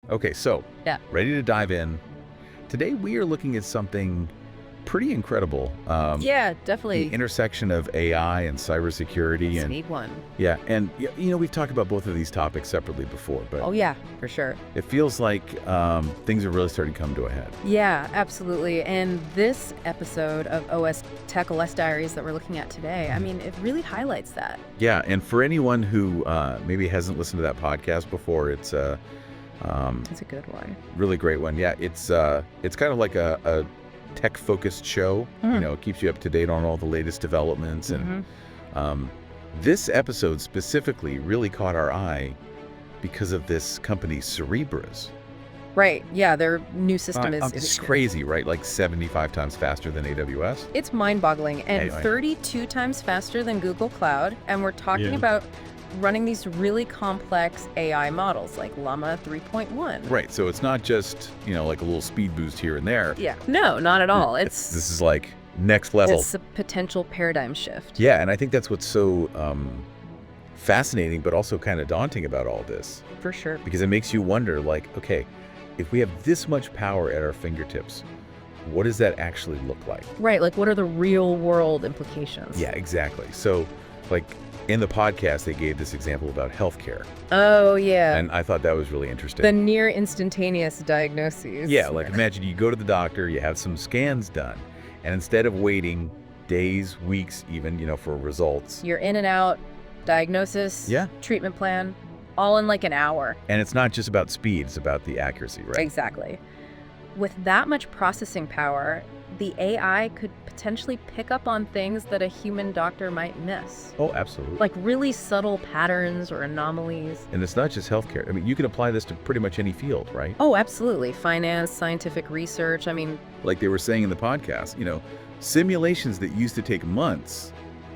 Okay, so Yeah. ready to dive in. Today we are looking at something pretty incredible. Yeah, The definitely. intersection of AI and cybersecurity, and Sweet one. yeah, and we've talked about both of these topics separately before, but Oh, yeah, for sure. it feels like things are really starting to come to a head. Yeah, absolutely. And this episode of OS Tech OS Diaries that we're looking at today, I mean, it really highlights that. Yeah, and for anyone who maybe hasn't listened to that podcast before, it's It's a good one. really great one. Yeah, it's kind of like a tech-focused show. It keeps you up to date on all the latest developments, and this episode specifically really caught our eye because of this company, Cerebras. Right. Yeah, their new system is It's crazy, right? Like 75 times faster than AWS. It's mind-boggling and Anyway. 32 times faster than Google Cloud. And we're talking about running these really complex AI models like Llama 3.1. Right, so it's not just, like a little speed boost here and there. Yeah. No, not at all. This is like next level. It's a potential paradigm shift. Yeah, and I think that's what's so fascinating, but also kind of daunting about all this, For sure. because it makes you wonder, like, okay, if we have this much power at our fingertips, what does that actually look like? Right. Like, what are the real world implications? Yeah, exactly. So, like, in the podcast, they gave this example about healthcare, Oh, yeah. and I thought that was really interesting. The near instantaneous diagnoses. Yeah, like imagine you go to the doctor, you have some scans done, and instead of waiting days, weeks even, for results, You're in and out, diagnosis, Yeah. treatment plan, all in like an hour. and it's not just about speed, it's about the accuracy, right? Exactly. With that much processing power, the AI could potentially pick up on things that a human doctor might miss. Oh, absolutely. Like really subtle patterns or anomalies. And it's not just healthcare. I mean, you can apply this to pretty much any field, right? Oh, absolutely. Finance, scientific research. I mean, Like they were saying in the podcast, simulations that used to take months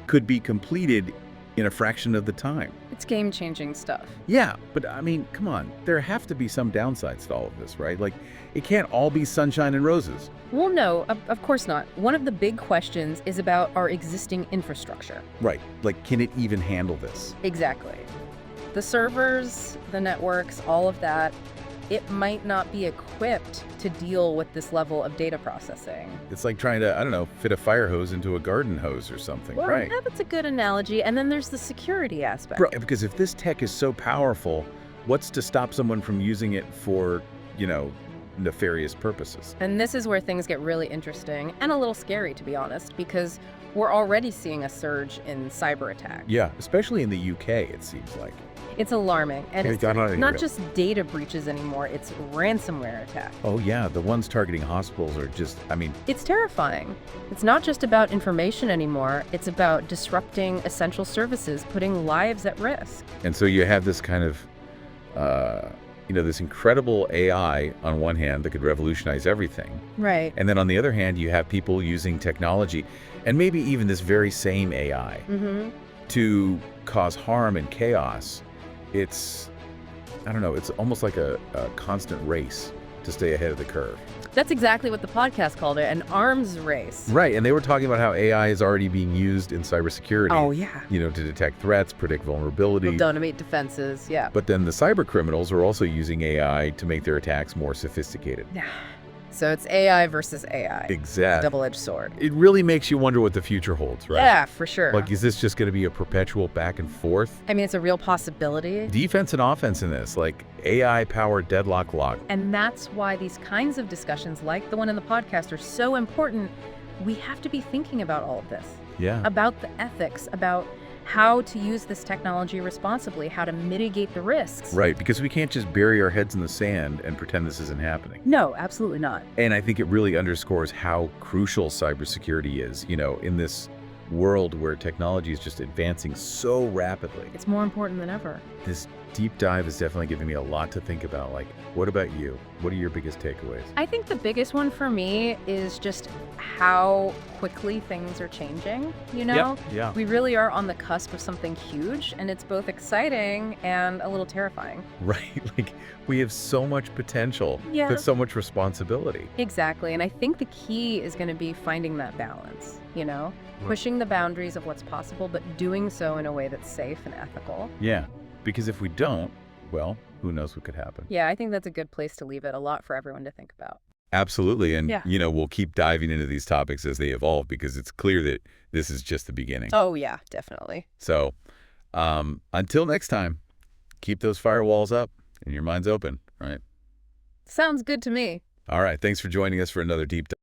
could be completed in a fraction of the time. it's game-changing stuff. Yeah, but I mean, come on. There have to be some downsides to all of this, right? Like, it can't all be sunshine and roses. Well, no, of course not. One of the big questions is about our existing infrastructure. Right. Like, can it even handle this? Exactly. The servers, the networks, all of that, it might not be equipped to deal with this level of data processing. It's like trying to, I don't know, fit a fire hose into a garden hose or something, Well, right? yeah, that's a good analogy. And then there's the security aspect. Bro, because if this tech is so powerful, what's to stop someone from using it for, nefarious purposes? And this is where things get really interesting and a little scary, to be honest, because we're already seeing a surge in cyber attacks. Yeah, especially in the UK, it seems like. It's alarming. And Hey, it's Don, I- not just data breaches anymore, it's ransomware attacks. Oh, yeah, the ones targeting hospitals are just, It's terrifying. It's not just about information anymore, it's about disrupting essential services, putting lives at risk. and so you have this kind of, this incredible AI on one hand that could revolutionize everything. Right. And then on the other hand, you have people using technology, and maybe even this very same AI, Mm-hmm. to cause harm and chaos. It's, I don't know, it's almost like a constant race to stay ahead of the curve. That's exactly what the podcast called it, an arms race. Right, and they were talking about how AI is already being used in cybersecurity. Oh, yeah. To detect threats, predict vulnerability. Will automate defenses, yeah. But then the cyber criminals are also using AI to make their attacks more sophisticated. So it's AI versus AI. Exactly. Double-edged sword. It really makes you wonder what the future holds, right? Yeah, for sure. Like, is this just going to be a perpetual back and forth? I mean, it's a real possibility. Defense and offense in this, like AI-powered deadlock lock. And that's why these kinds of discussions, like the one in the podcast, are so important. We have to be thinking about all of this, Yeah. about the ethics, about how to use this technology responsibly, how to mitigate the risks. Right, because we can't just bury our heads in the sand and pretend this isn't happening. No, absolutely not. And I think it really underscores how crucial cybersecurity is, in this world where technology is just advancing so rapidly. It's more important than ever. This deep dive is definitely giving me a lot to think about. Like, what about you? What are your biggest takeaways? I think the biggest one for me is just how quickly things are changing, Yeah. We really are on the cusp of something huge, and it's both exciting and a little terrifying. Right, like we have so much potential, Yeah. but so much responsibility. Exactly, and I think the key is going to be finding that balance, pushing the boundaries of what's possible, but doing so in a way that's safe and ethical. Yeah, because if we don't, well, who knows what could happen. Yeah, I think that's a good place to leave it. A lot for everyone to think about. Absolutely. And, Yeah. we'll keep diving into these topics as they evolve because it's clear that this is just the beginning. Oh, yeah, definitely. So until next time, keep those firewalls up and your minds open, right? Sounds good to me. All right. Thanks for joining us for another deep dive.